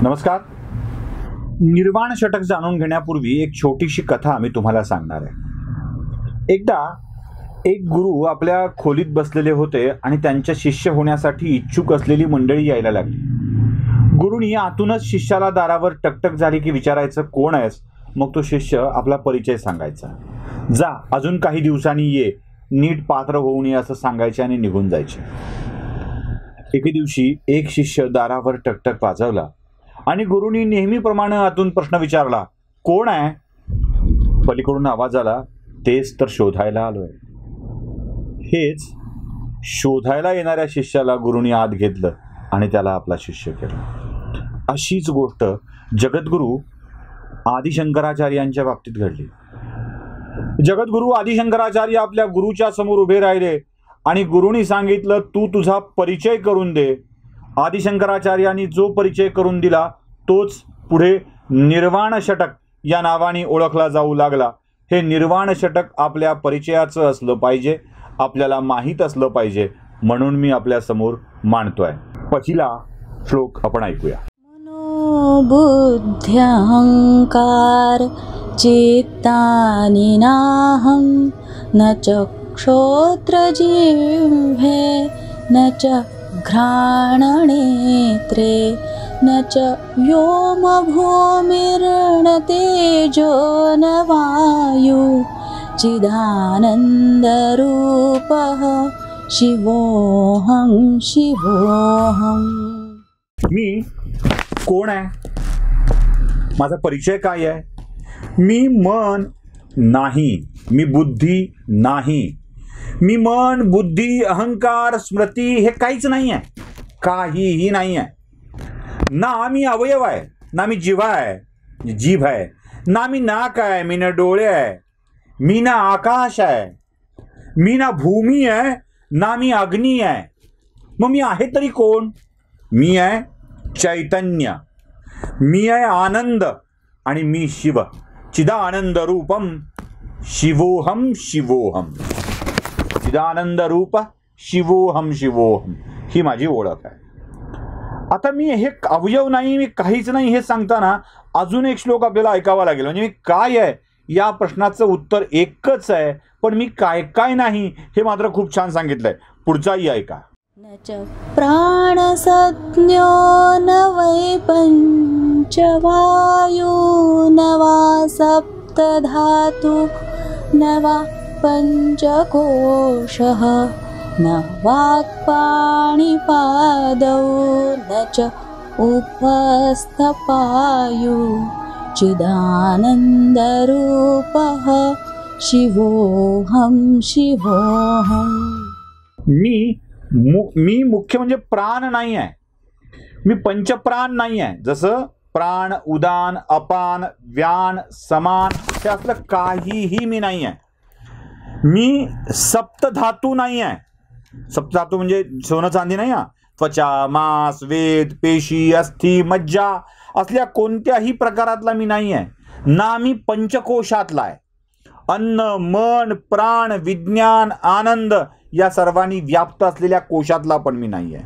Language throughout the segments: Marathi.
नमस्कार. निर्वाण षटक जाणून घेण्यापूर्वी एक छोटीशी कथा मी तुम्हाला सांगणार आहे. एकदा एक गुरु आपल्या खोलीत बसलेले होते आणि त्यांच्या शिष्य होण्यासाठी इच्छुक असलेली मंडळी यायला लागली. गुरुनी आतूनच शिष्याला दारावर टकटक झाली की विचारायचं, कोण आहेस? मग तो शिष्य आपला परिचय सांगायचा. जा, अजून काही दिवसांनी ये, नीट पात्र होऊन ये असं सांगायचे आणि निघून जायचे. एके दिवशी एक शिष्य दारावर टकटक वाजवला आणि गुरुनी नेहमीप्रमाणे आतून प्रश्न विचारला, कोण आहे? पलीकडून आवाज आला, तेच तर शोधायला आलोय. हेच शोधायला येणाऱ्या शिष्याला गुरुनी आत घेतलं आणि त्याला आपला शिष्य केलं. अशीच गोष्ट जगद्गुरु आदिशंकराचार्यांच्या बाबतीत घडली. जगद्गुरु आदिशंकराचार्य आपल्या गुरुच्या समोर उभे राहिले आणि गुरुनी सांगितलं, तू तुझा परिचय करून दे. आदिशंकराचार्यांनी जो परिचय करून दिला तोच पुढे निर्वाण षटक या नावाने ओळखला जाऊ लागला. हे निर्वाण षटक आपल्या परिचयाचं असलं पाहिजे, आपल्याला माहीत असलं पाहिजे, म्हणून मी आपल्या समोर मांडतोय. पहिला श्लोक आपण ऐकूया. मनोबुद्ध्यहंकार चित्तानि नाहं न च क्षोत्रजिह्वे न च घ्राणनेत्रे न च व्योमभूमिर्न तेजो न वायु चिदानन्दरूपः शिवोऽहं शिवोऽहं. मी कोण आहे? माझा परिचय काय आहे? मी मन नाही, मी बुद्धी नाही. मी मन, बुद्धी, अहंकार, स्मृती हे काहीच नाही आहे, काहीही नाही आहे. ना मी अवयव आहे, ना मी जीव आहे, ना मी नाक आहे, मी ना डोळे आहे, मी ना आकाश आहे, मी ना भूमी आहे, ना मी अग्नी आहे. मग मी आहे तरी कोण? मी आहे चैतन्य, मी आहे आनंद आणि मी शिव. चिदानंद रूपम शिवोहम शिवोहम. चिदानंद रूप शिवोहम शिवोहम ही माझी ओळख आहे. आता मी हे अवयव नाही, मी काहीच नाही हे सांगताना अजून एक श्लोक आपल्याला ऐकावा लागेल. म्हणजे मी काय आहे या प्रश्नाचं उत्तर एकच आहे, पण मी काय काय नाही हे मात्र खूप छान सांगितलंय. पुढचाही ऐका. न च प्राणसज्ञो न वै पंचवायु न वा सप्तधातु न वा पंचकोशः न वाक्पाणिपादौ न च उपस्थपायु चिदानन्दरूपः शिवोऽहं शिवोऽहं. मी मुख्य म्हणजे प्राण नाही आहे, मी पंचप्राण नाही आहे. जसं प्राण, उदान, अपान, व्यान, समान हे असलं काहीही मी नाही आहे. मी सप्तधातू नाही आहे. सप्तधातू म्हणजे सोनं चांदी नाही हा. त्वचा, मांस, वेद, पेशी, अस्थि, मज्जा असल्या कोणत्याही प्रकारातला मी नाही आहे. ना मी पंचकोशातला आहे. अन्न, मन, प्राण, विज्ञान, आनंद या सर्वांनी व्याप्त असलेल्या कोशातला पण मी नाही आहे.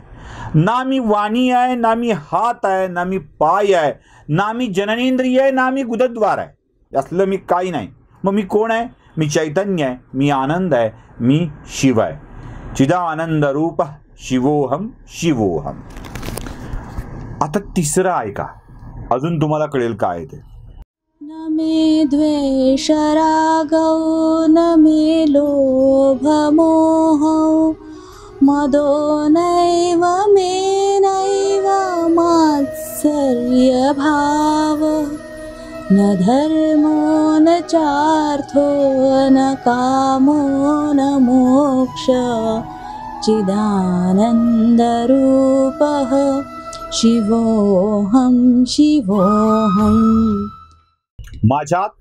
ना मी वाणी आहे, ना मी हात आहे, ना मी पाय आहे, ना मी जननेंद्रिय आहे, ना मी गुदद्वार आहे. असलं मी काही नाही. मग मी कोण आहे? मी चैतन्य आहे, मी आनंद आहे, मी शिव आहे. चिदानंद रूप शिवोहम शिवोहम. आता तिसरं ऐका, अजून तुम्हाला कळेल काय ते. न मे द्वेष रागौ न मे लोभ मोहौ मदो नैव मे नैव मात्सर्य भाव न धर्मो न चार्थो न कामो न मोक्ष चिदानन्दरूपः शिवोऽहं शिवोऽहं. माझ्यात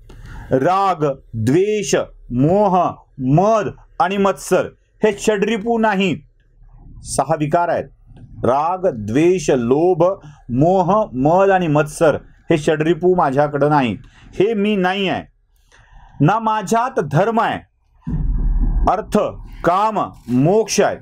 राग, द्वेष, मोह, मद आणि मत्सर हे षड्रिपू नाहीत. 6 विकार आहेत. राग, द्वेष, लोभ, मोह, मद आणि मत्सर हे षड्रिपू माझ्याकडं नाहीत. हे मी नाही आहे. ना माझ्यात धर्म आहे, अर्थ, काम, मोक्ष आहे.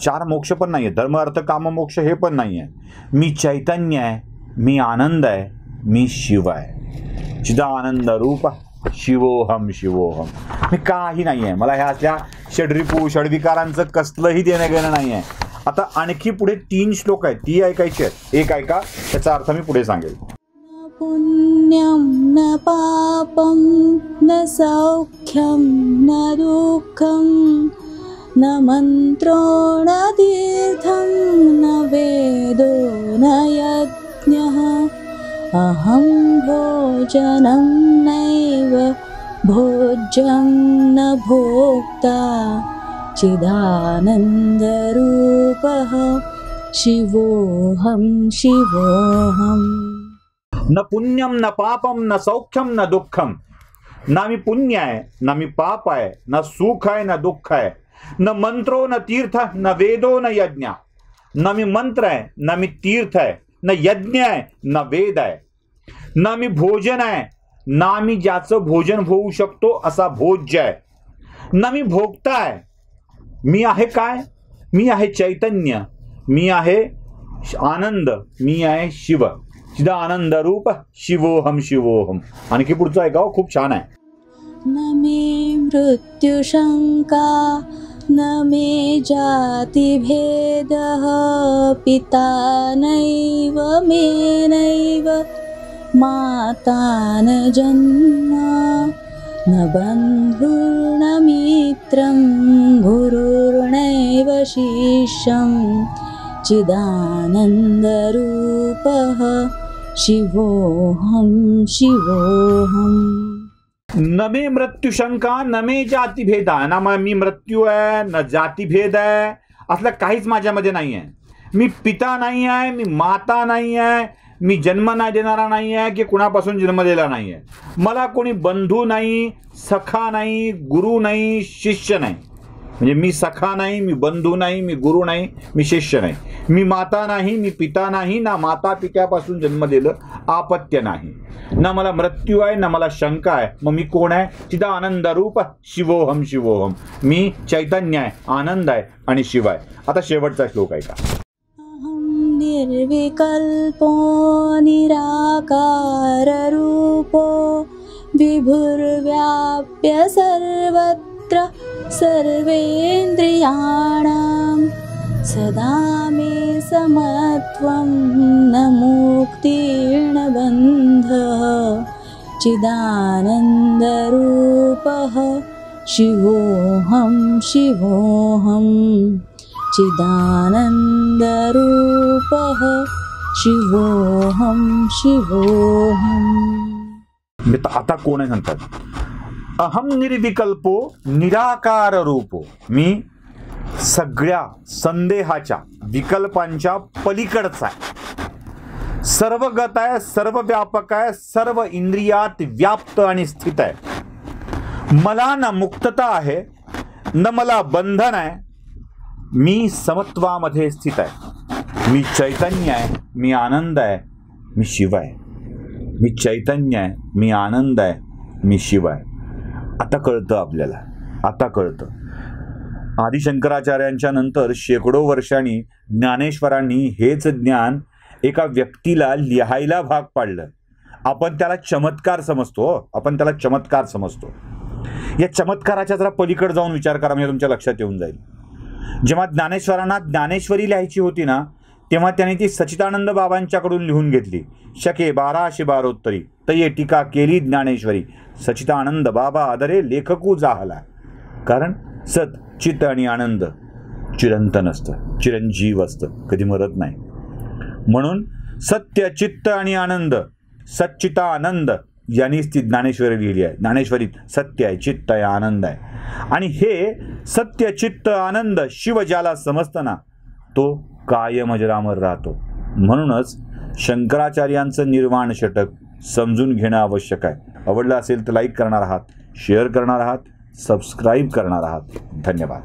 4 मोक्ष पण नाही आहे. धर्म, अर्थ, काम, मोक्ष हे पण नाही आहे. मी चैतन्य आहे, मी आनंद आहे, मी शिव आहे. चिदानंद रूप शिवोहम शिवोहम. मी काही नाही आहे. मला ह्या असल्या षड्रिपू षड्विकारांचं कसलंही देणं घेणं नाही आहे. आता आणखी पुढे 3 श्लोक आहेत, ती ऐकायची आहेत. एक ऐका, त्याचा अर्थ मी पुढे सांगेल. न पुण्यं न पापं न सौख्यं न दुःखं न मन्त्रो न तीर्थं न वेदो न यज्ञः अहं भोजनं नैव भोज्यं न भोक्ता चिदानन्दरूपः शिवोऽहं शिवोऽहम्. न पुण्यम न पापम न सौख्यम न दुःखम. ना मी पुण्य आहे, ना मी पाप आहे, ना सुख आहे, ना दुःख आहे. न मंत्रो न तीर्थ न वेदो न यज्ञ. ना मी मंत्र आहे, ना मी तीर्थ आहे, न यज्ञ आहे, न वेद आहे. ना मी भोजन आहे, ना मी ज्याचं भोजन होऊ शकतो असा भोज्य आहे. ना मी भोगता आहे. मी आहे काय? मी आहे चैतन्य, मी आहे आनंद, मी आहे शिव. चिदानंद रूप शिवोहम शिवोहम. आणखी पुढचं ऐका, खूप छान आहे. न मे मृत्युशंका न मे जातिभेदः पिता नैव मे नैव माता न जन्म न बन्धुर्न मित्रं गुरुर्नैव शिष्यं चिदानन्दरूपः शिवोऽहं शिवोऽहम्. न मे मृत्युशंका न मे जातीभेद. ना मी मृत्यू आहे, न जातीभेद आहे, असलं काहीच माझ्यामध्ये नाही आहे. मी पिता नाही आहे, मी माता नाही आहे, मी जन्म नाही देणारा नाही आहे की कुणापासून जन्म दिला नाही आहे. मला कोणी बंधू नाही, सखा नाही, गुरु नाही, शिष्य नाही. म्हणजे मी सखा नाही, मी बंधू नाही, मी गुरु नाही, मी शिष्य नाही. मी माता नाही, मी पिता नाही, ना माता पित्यापासून जन्म दिलं आपत्य नाही. ना मला मृत्यू आहे, ना मला शंका आहे. मग मी कोण आहे? चिदानंद रूप शिवोहम शिवोहम. मी चैतन्य आहे, आनंद आहे आणि शिव आहे. आता शेवटचा श्लोक ऐका. अहं निर्विकल्पो निराकाररूपो विभुर्व्याप्य सर्वत्र सर्वेन्द्रियाणां सदा मे समत्वं न मुक्तिर्न बन्धः चिदानन्दरूपः शिवोऽहं शिवोऽहम्. चिदानन्दरूपः शिवोऽहं शिवोऽहम्. आता कोण आहे सांगतात. अहम निर्विकल्पो निराकार रूपो. मी सगळ्या संदेहाच्या विकल्पांच्या पलीकडचा आहे. सर्वगत आहे, सर्वव्यापक आहे, सर्व इंद्रियात व्याप्त आणि स्थित आहे. मला न मुक्तता आहे, न मला बंधन आहे. मी समत्वामध्ये स्थित आहे. मी चैतन्य आहे, मी आनंद आहे, मी शिव आहे. मी चैतन्य आहे, मी आनंद आहे, मी शिव आहे. आता कळतं आपल्याला, आता कळतं. आदिशंकराचार्यांच्या नंतर शेकडो वर्षांनी ज्ञानेश्वरांनी हेच ज्ञान एका व्यक्तीला लिहायला भाग पाडलं. आपण त्याला चमत्कार समजतो, आपण त्याला चमत्कार समजतो. या चमत्काराच्या जरा पलीकडे जाऊन विचार करा, म्हणजे तुमच्या लक्षात येऊन जाईल. जेव्हा ज्ञानेश्वरांना ज्ञानेश्वरी लिहायची होती ना, तेव्हा त्यांनी ती सच्चिदानंद बाबांच्याकडून लिहून घेतली. शके 1212 तये टीका केली ज्ञानेश्वरी. सच्चिदानंद बाबा आदरे लेखकू जाहला. कारण सत चित्त आणि आनंद चिरंतन असतं, चिरंजीव असतं, कधी मरत नाही. म्हणून सत्य चित्त आणि आनंद, सच्चिता आनंद यांनीच ती ज्ञानेश्वरी लिहिली आहे. ज्ञानेश्वरीत सत्य आहे, चित्त आहे, आनंद आहे. आणि हे सत्य चित्त आनंद शिव ज्याला समजतं तो कायम अजरामर राहतो. म्हणूनच शंकराचार्यांचं निर्वाण षटक समजून घेणं आवश्यक आहे. आवडलं असेल तर लाईक करणार आहात, शेअर करणार आहात, सबस्क्राईब करणार आहात. धन्यवाद.